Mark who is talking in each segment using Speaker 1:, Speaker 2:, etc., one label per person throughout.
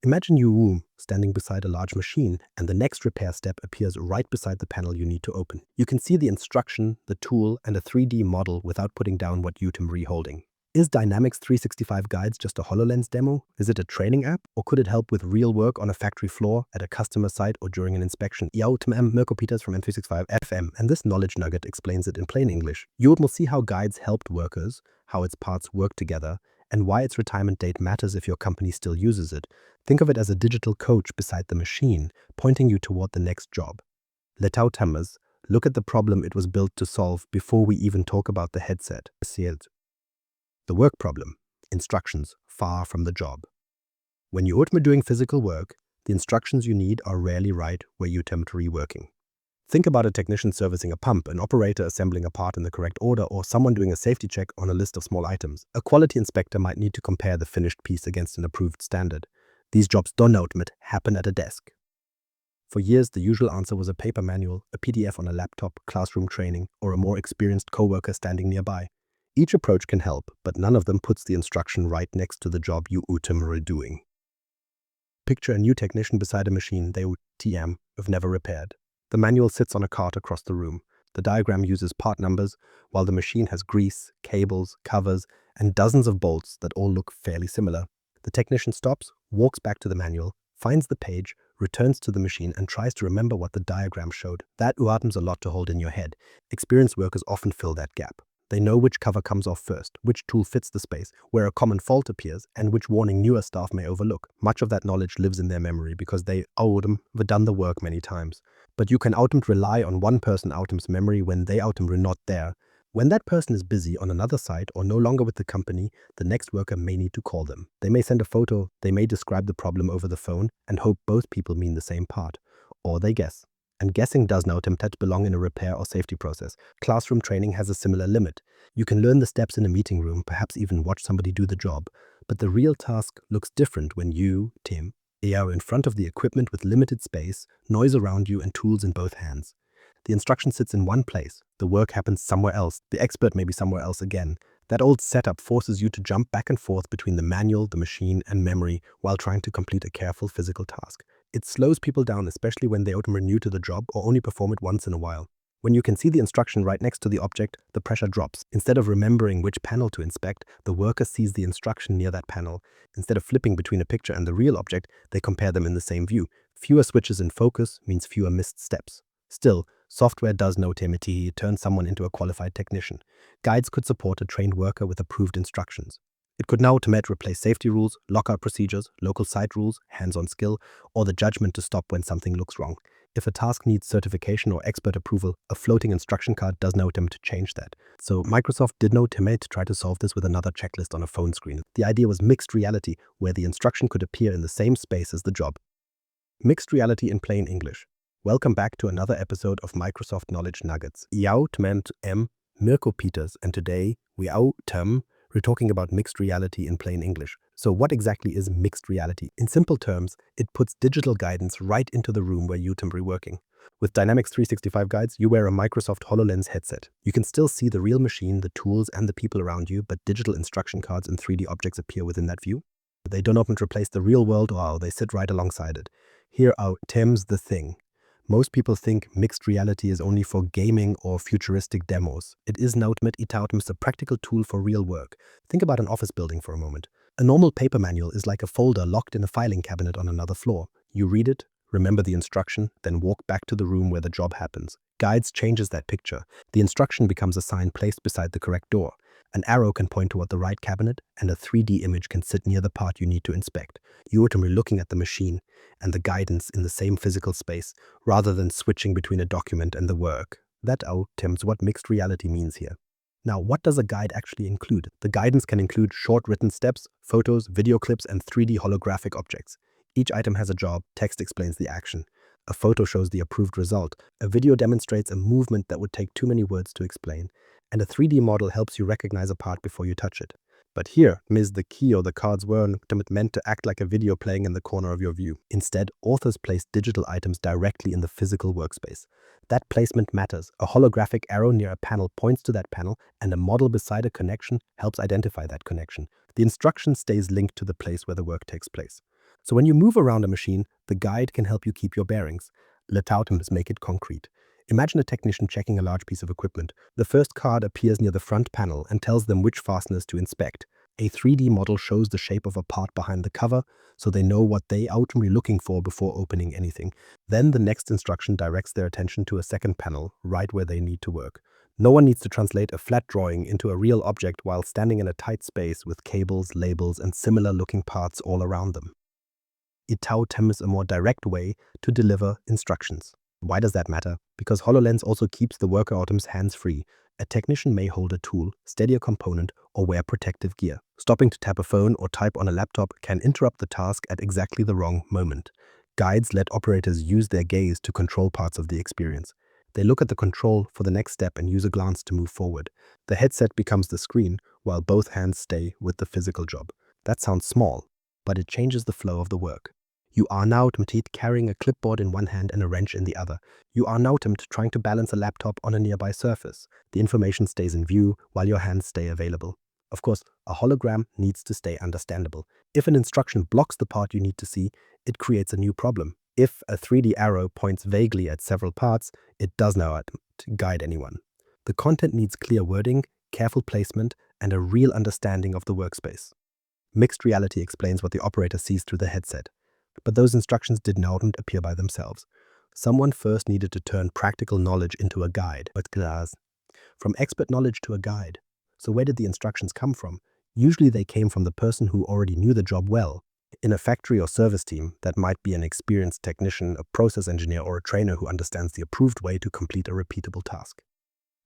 Speaker 1: Imagine you standing beside a large machine, and the next repair step appears right beside the panel you need to open. You can see the instruction, the tool, and a 3D model without putting down what you're holding. Is Dynamics 365 Guides just a HoloLens demo? Is it a training app? Or could it help with real work on a factory floor, at a customer site, or during an inspection? I'm Mirko Peters from M365 FM, and this knowledge nugget explains it in plain English. You will see how Guides helped workers, how its parts work together, and why its retirement date matters if your company still uses it. Think of it as a digital coach beside the machine, pointing you toward the next job. Letau Tammers, look at the problem it was built to solve before we even talk about the headset. The work problem, instructions far from the job. When you're doing physical work, the instructions you need are rarely right where you're reworking. Think about a technician servicing a pump, an operator assembling a part in the correct order, or someone doing a safety check on a list of small items. A quality inspector might need to compare the finished piece against an approved standard. These jobs don't happen at a desk. For years, the usual answer was a paper manual, a PDF on a laptop, classroom training, or a more experienced coworker standing nearby. Each approach can help, but none of them puts the instruction right next to the job you are doing. Picture a new technician beside a machine they have never repaired. The manual sits on a cart across the room. The diagram uses part numbers, while the machine has grease, cables, covers, and dozens of bolts that all look fairly similar. The technician stops, walks back to the manual, finds the page, returns to the machine, and tries to remember what the diagram showed. That happens a lot to hold in your head. Experienced workers often fill that gap. They know which cover comes off first, which tool fits the space, where a common fault appears, and which warning newer staff may overlook. Much of that knowledge lives in their memory because they have done the work many times. But you can rely on one person's memory when they are not there. When that person is busy on another site or no longer with the company, the next worker may need to call them. They may send a photo, they may describe the problem over the phone and hope both people mean the same part. Or they guess. And guessing does not belong in a repair or safety process. Classroom training has a similar limit. You can learn the steps in a meeting room, perhaps even watch somebody do the job. But the real task looks different when you, are in front of the equipment with limited space, noise around you, and tools in both hands. The instruction sits in one place. The work happens somewhere else. The expert may be somewhere else again. That old setup forces you to jump back and forth between the manual, the machine, and memory while trying to complete a careful physical task. It slows people down, especially when they are new to the job or only perform it once in a while. When you can see the instruction right next to the object, the pressure drops. Instead of remembering which panel to inspect, the worker sees the instruction near that panel. Instead of flipping between a picture and the real object, they compare them in the same view. Fewer switches in focus means fewer missed steps. Still, software does turn someone into a qualified technician. Guides could support a trained worker with approved instructions. It could now replace safety rules, lockout procedures, local site rules, hands-on skill, or the judgment to stop when something looks wrong. If a task needs certification or expert approval, a floating instruction card does not attempt to change that. So Microsoft did not attempt to try to solve this with another checklist on a phone screen. The idea was mixed reality, where the instruction could appear in the same space as the job. Mixed reality in plain English. Welcome back to another episode of Microsoft Knowledge Nuggets. Mirko Peters, and today we're talking about mixed reality in plain English. So what exactly is mixed reality? In simple terms, it puts digital guidance right into the room where you're working. With Dynamics 365 Guides, you wear a Microsoft HoloLens headset. You can still see the real machine, the tools, and the people around you, but digital instruction cards and 3D objects appear within that view. They do not replace the real world, or they sit right alongside it. Here are the thing. Most people think mixed reality is only for gaming or futuristic demos. It is a practical tool for real work. Think about an office building for a moment. A normal paper manual is like a folder locked in a filing cabinet on another floor. You read it, remember the instruction, then walk back to the room where the job happens. Guides changes that picture. The instruction becomes a sign placed beside the correct door. An arrow can point toward the right cabinet, and a 3D image can sit near the part you need to inspect. You are looking at the machine and the guidance in the same physical space, rather than switching between a document and the work. That what mixed reality means here. Now, what does a guide actually include? The guidance can include short written steps, photos, video clips, and 3D holographic objects. Each item has a job, text explains the action. A photo shows the approved result. A video demonstrates a movement that would take too many words to explain. And a 3D model helps you recognize a part before you touch it. But here, the key or the cards weren't meant to act like a video playing in the corner of your view. Instead, authors placed digital items directly in the physical workspace. That placement matters. A holographic arrow near a panel points to that panel, and a model beside a connection helps identify that connection. The instruction stays linked to the place where the work takes place. So when you move around a machine, the guide can help you keep your bearings. Let items make it concrete. Imagine a technician checking a large piece of equipment. The first card appears near the front panel and tells them which fasteners to inspect. A 3D model shows the shape of a part behind the cover, so they know what they are ultimately looking for before opening anything. Then the next instruction directs their attention to a second panel, right where they need to work. No one needs to translate a flat drawing into a real object while standing in a tight space with cables, labels, and similar-looking parts all around them. Itautem is a more direct way to deliver instructions. Why does that matter? Because HoloLens also keeps the worker items hands-free. A technician may hold a tool, steady a component, or wear protective gear. Stopping to tap a phone or type on a laptop can interrupt the task at exactly the wrong moment. Guides let operators use their gaze to control parts of the experience. They look at the control for the next step and use a glance to move forward. The headset becomes the screen, while both hands stay with the physical job. That sounds small, but it changes the flow of the work. You are now carrying a clipboard in one hand and a wrench in the other. You are now trying to balance a laptop on a nearby surface. The information stays in view while your hands stay available. Of course, a hologram needs to stay understandable. If an instruction blocks the part you need to see, it creates a new problem. If a 3D arrow points vaguely at several parts, it does not guide anyone. The content needs clear wording, careful placement, and a real understanding of the workspace. Mixed reality explains what the operator sees through the headset. But those instructions did not appear by themselves. Someone first needed to turn practical knowledge into a guide. From expert knowledge to a guide. So where did the instructions come from? Usually they came from the person who already knew the job well. In a factory or service team, that might be an experienced technician, a process engineer, or a trainer who understands the approved way to complete a repeatable task.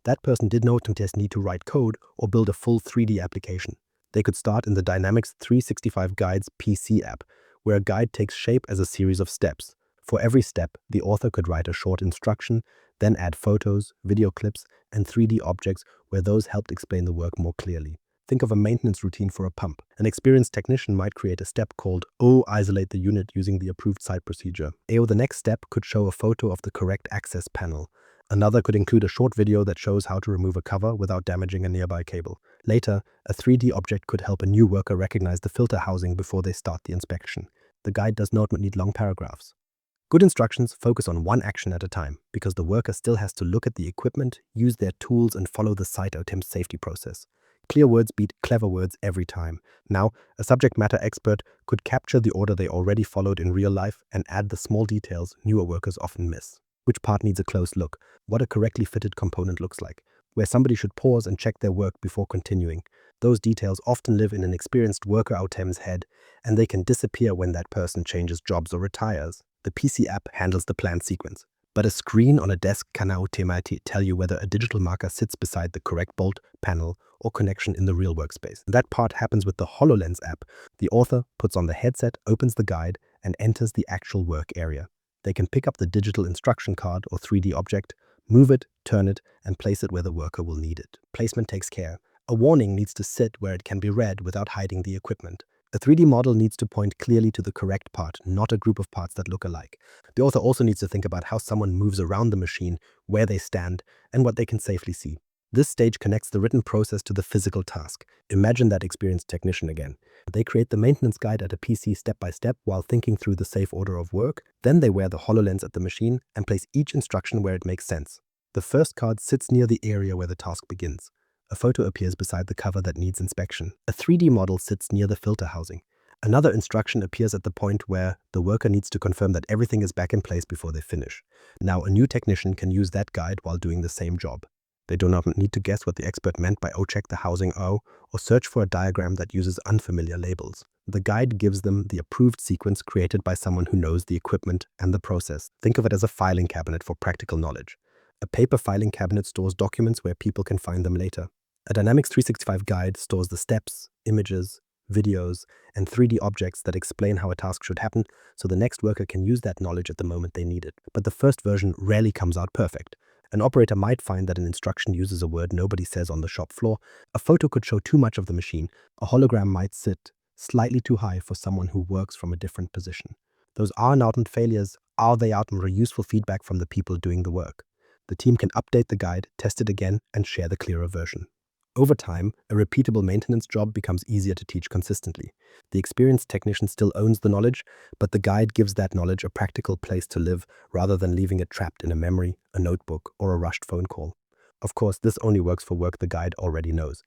Speaker 1: That person did not need to write code or build a full 3D application. They could start in the Dynamics 365 Guides PC app, where a guide takes shape as a series of steps. For every step, the author could write a short instruction, then add photos, video clips, and 3D objects where those helped explain the work more clearly. Think of a maintenance routine for a pump. An experienced technician might create a step called isolate the unit using the approved site procedure. The next step could show a photo of the correct access panel. Another could include a short video that shows how to remove a cover without damaging a nearby cable. Later, a 3D object could help a new worker recognize the filter housing before they start the inspection. The guide does not need long paragraphs. Good instructions focus on one action at a time because the worker still has to look at the equipment, use their tools, and follow the site item's safety process. Clear words beat clever words every time. Now, a subject matter expert could capture the order they already followed in real life and add the small details newer workers often miss. Which part needs a close look? What a correctly fitted component looks like? Where somebody should pause and check their work before continuing. Those details often live in an experienced worker item's head, and they can disappear when that person changes jobs or retires. The PC app handles the planned sequence, but a screen on a desk can now tell you whether a digital marker sits beside the correct bolt, panel, or connection in the real workspace. That part happens with the HoloLens app. The author puts on the headset, opens the guide, and enters the actual work area. They can pick up the digital instruction card or 3D object, move it, turn it, and place it where the worker will need it. Placement takes care. A warning needs to sit where it can be read without hiding the equipment. A 3D model needs to point clearly to the correct part, not a group of parts that look alike. The author also needs to think about how someone moves around the machine, where they stand, and what they can safely see. This stage connects the written process to the physical task. Imagine that experienced technician again. They create the maintenance guide at a PC step by step while thinking through the safe order of work. Then they wear the HoloLens at the machine and place each instruction where it makes sense. The first card sits near the area where the task begins. A photo appears beside the cover that needs inspection. A 3D model sits near the filter housing. Another instruction appears at the point where the worker needs to confirm that everything is back in place before they finish. Now, a new technician can use that guide while doing the same job. They do not need to guess what the expert meant by check the housing or search for a diagram that uses unfamiliar labels. The guide gives them the approved sequence created by someone who knows the equipment and the process. Think of it as a filing cabinet for practical knowledge. A paper filing cabinet stores documents where people can find them later. A Dynamics 365 guide stores the steps, images, videos, and 3D objects that explain how a task should happen, so the next worker can use that knowledge at the moment they need it. But the first version rarely comes out perfect. An operator might find that an instruction uses a word nobody says on the shop floor. A photo could show too much of the machine. A hologram might sit slightly too high for someone who works from a different position. Those are not failures. Are they useful feedback from the people doing the work? The team can update the guide, test it again, and share the clearer version. Over time, a repeatable maintenance job becomes easier to teach consistently. The experienced technician still owns the knowledge, but the guide gives that knowledge a practical place to live rather than leaving it trapped in a memory, a notebook, or a rushed phone call. Of course, this only works for work the guide already knows.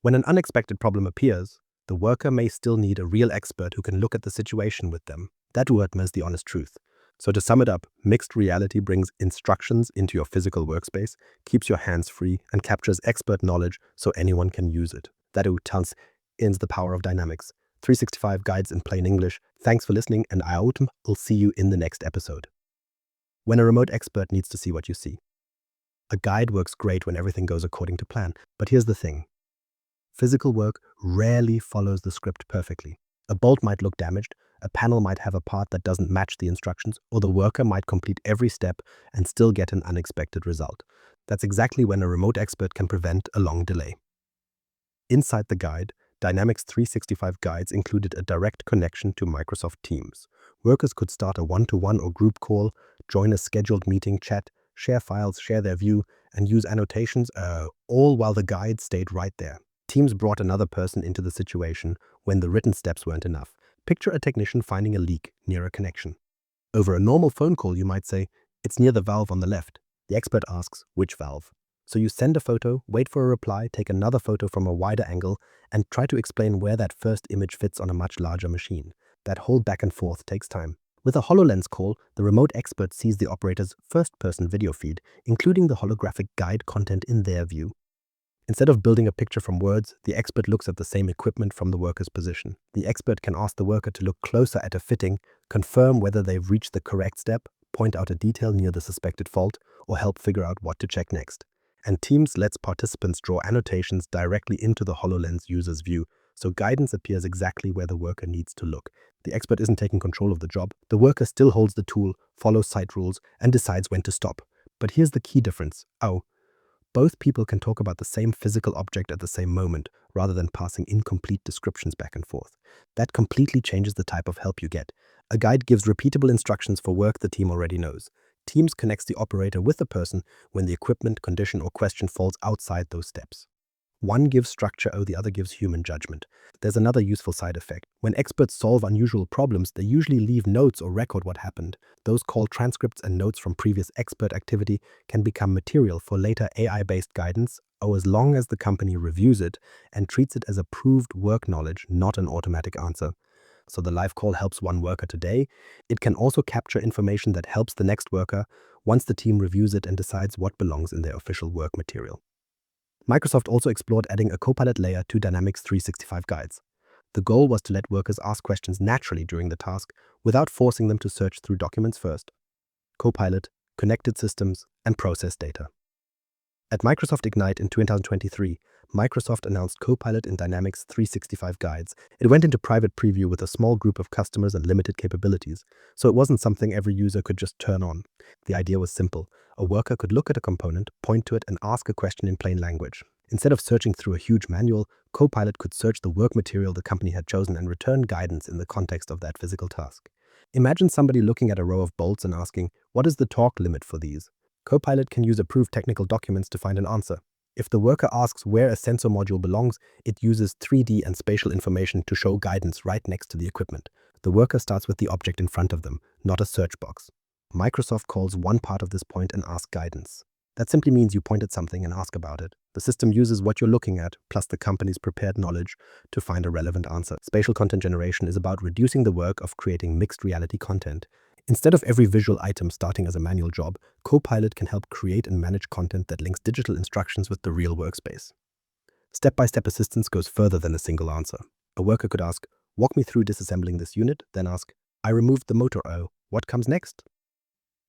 Speaker 1: When an unexpected problem appears, the worker may still need a real expert who can look at the situation with them. That word is the honest truth. So to sum it up, mixed reality brings instructions into your physical workspace, keeps your hands free, and captures expert knowledge so anyone can use it. That tells ends the power of dynamics. 365 guides in plain English. Thanks for listening, and I'll see you in the next episode. When a remote expert needs to see what you see. A guide works great when everything goes according to plan, but here's the thing. Physical work rarely follows the script perfectly. A bolt might look damaged, a panel might have a part that doesn't match the instructions, or the worker might complete every step and still get an unexpected result. That's exactly when a remote expert can prevent a long delay. Inside the guide, Dynamics 365 guides included a direct connection to Microsoft Teams. Workers could start a one-to-one or group call, join a scheduled meeting chat, share files, share their view, and use annotations, all while the guide stayed right there. Teams brought another person into the situation when the written steps weren't enough. Picture a technician finding a leak near a connection. Over a normal phone call, you might say, "It's near the valve on the left." The expert asks, "Which valve?" So you send a photo, wait for a reply, take another photo from a wider angle, and try to explain where that first image fits on a much larger machine. That whole back and forth takes time. With a HoloLens call, the remote expert sees the operator's first-person video feed, including the holographic guide content in their view. Instead of building a picture from words, the expert looks at the same equipment from the worker's position. The expert can ask the worker to look closer at a fitting, confirm whether they've reached the correct step, point out a detail near the suspected fault, or help figure out what to check next. And Teams lets participants draw annotations directly into the HoloLens user's view, so guidance appears exactly where the worker needs to look. The expert isn't taking control of the job. The worker still holds the tool, follows site rules, and decides when to stop. But here's the key difference. Both people can talk about the same physical object at the same moment, rather than passing incomplete descriptions back and forth. That completely changes the type of help you get. A guide gives repeatable instructions for work the team already knows. Teams connects the operator with the person when the equipment, condition, or question falls outside those steps. One gives structure, the other gives human judgment. There's another useful side effect. When experts solve unusual problems, they usually leave notes or record what happened. Those called transcripts and notes from previous expert activity can become material for later AI-based guidance, as long as the company reviews it and treats it as approved work knowledge, not an automatic answer. So the live call helps one worker today. It can also capture information that helps the next worker once the team reviews it and decides what belongs in their official work material. Microsoft also explored adding a Copilot layer to Dynamics 365 guides. The goal was to let workers ask questions naturally during the task without forcing them to search through documents first. Copilot, connected systems, and process data. At Microsoft Ignite in 2023, Microsoft announced Copilot in Dynamics 365 guides. It went into private preview with a small group of customers and limited capabilities, so it wasn't something every user could just turn on. The idea was simple. A worker could look at a component, point to it, and ask a question in plain language. Instead of searching through a huge manual, Copilot could search the work material the company had chosen and return guidance in the context of that physical task. Imagine somebody looking at a row of bolts and asking, "What is the torque limit for these?" Copilot can use approved technical documents to find an answer. If the worker asks where a sensor module belongs, it uses 3D and spatial information to show guidance right next to the equipment. The worker starts with the object in front of them, not a search box. Microsoft calls one part of this point and asks guidance. That simply means you point at something and ask about it. The system uses what you're looking at, plus the company's prepared knowledge, to find a relevant answer. Spatial content generation is about reducing the work of creating mixed reality content. Instead of every visual item starting as a manual job, Copilot can help create and manage content that links digital instructions with the real workspace. Step-by-step assistance goes further than a single answer. A worker could ask, "Walk me through disassembling this unit," then ask, "I removed the motor. What comes next?"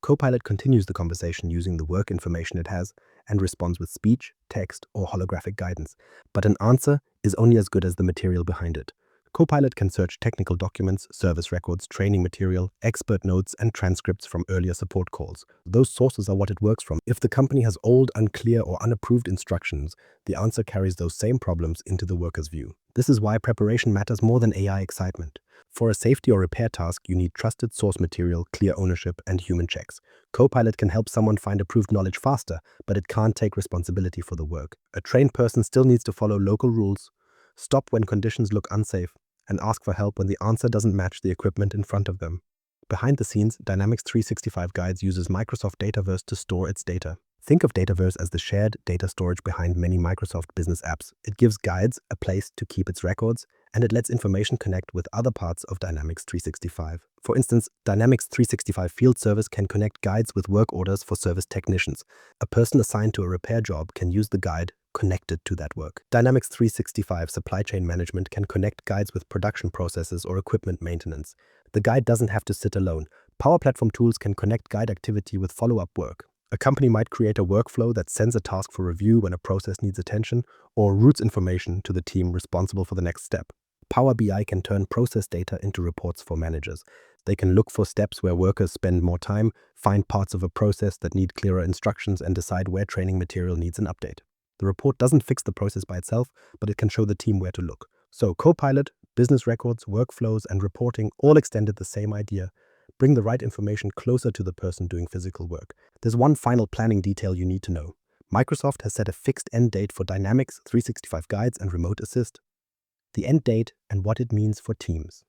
Speaker 1: Copilot continues the conversation using the work information it has and responds with speech, text, or holographic guidance. But an answer is only as good as the material behind it. Copilot can search technical documents, service records, training material, expert notes, and transcripts from earlier support calls. Those sources are what it works from. If the company has old, unclear, or unapproved instructions, the answer carries those same problems into the worker's view. This is why preparation matters more than AI excitement. For a safety or repair task, you need trusted source material, clear ownership, and human checks. Copilot can help someone find approved knowledge faster, but it can't take responsibility for the work. A trained person still needs to follow local rules, stop when conditions look unsafe, and ask for help when the answer doesn't match the equipment in front of them. Behind the scenes, Dynamics 365 Guides uses Microsoft Dataverse to store its data. Think of Dataverse as the shared data storage behind many Microsoft business apps. It gives Guides a place to keep its records, and it lets information connect with other parts of Dynamics 365. For instance, Dynamics 365 Field Service can connect Guides with work orders for service technicians. A person assigned to a repair job can use the guide connected to that work. Dynamics 365 Supply Chain Management can connect Guides with production processes or equipment maintenance. The guide doesn't have to sit alone. Power Platform tools can connect guide activity with follow-up work. A company might create a workflow that sends a task for review when a process needs attention, or routes information to the team responsible for the next step. Power BI can turn process data into reports for managers. They can look for steps where workers spend more time, find parts of a process that need clearer instructions, and decide where training material needs an update. The report doesn't fix the process by itself, but it can show the team where to look. So Copilot, business records, workflows, and reporting all extended the same idea. Bring the right information closer to the person doing physical work. There's one final planning detail you need to know. Microsoft has set a fixed end date for Dynamics 365 Guides and Remote Assist. The end date and what it means for teams.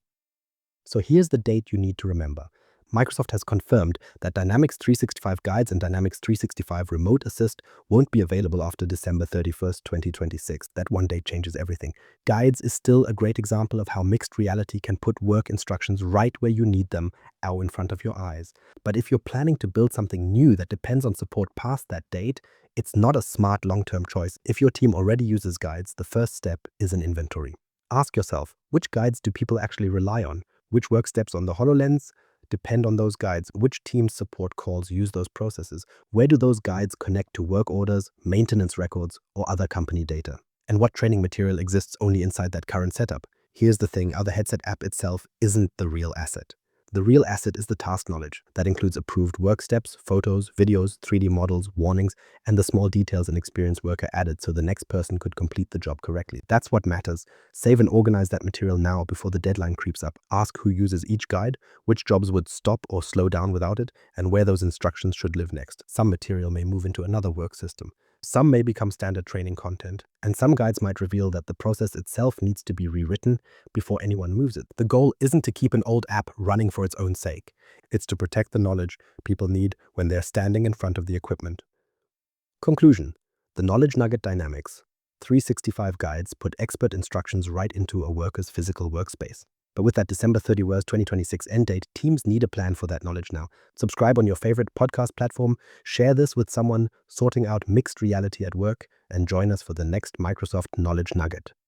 Speaker 1: So here's the date you need to remember. Microsoft has confirmed that Dynamics 365 Guides and Dynamics 365 Remote Assist won't be available after December 31st, 2026. That one date changes everything. Guides is still a great example of how mixed reality can put work instructions right where you need them, out in front of your eyes. But if you're planning to build something new that depends on support past that date, it's not a smart long-term choice. If your team already uses Guides, the first step is an inventory. Ask yourself, which guides do people actually rely on? Which work steps on the HoloLens depend on those guides? Which team support calls use those processes? Where do those guides connect to work orders, maintenance records, or other company data? And what training material exists only inside that current setup? Here's the thing, the headset app itself isn't the real asset. The real asset is the task knowledge. That includes approved work steps, photos, videos, 3D models, warnings, and the small details an experienced worker added so the next person could complete the job correctly. That's what matters. Save and organize that material now before the deadline creeps up. Ask who uses each guide, which jobs would stop or slow down without it, and where those instructions should live next. Some material may move into another work system. Some may become standard training content, and some guides might reveal that the process itself needs to be rewritten before anyone moves it. The goal isn't to keep an old app running for its own sake. It's to protect the knowledge people need when they're standing in front of the equipment. Conclusion: the Knowledge Nugget Dynamics 365 Guides put expert instructions right into a worker's physical workspace. But with that December 31st, 2026 end date, teams need a plan for that knowledge now. Subscribe on your favorite podcast platform, share this with someone sorting out mixed reality at work, and join us for the next Microsoft Knowledge Nugget.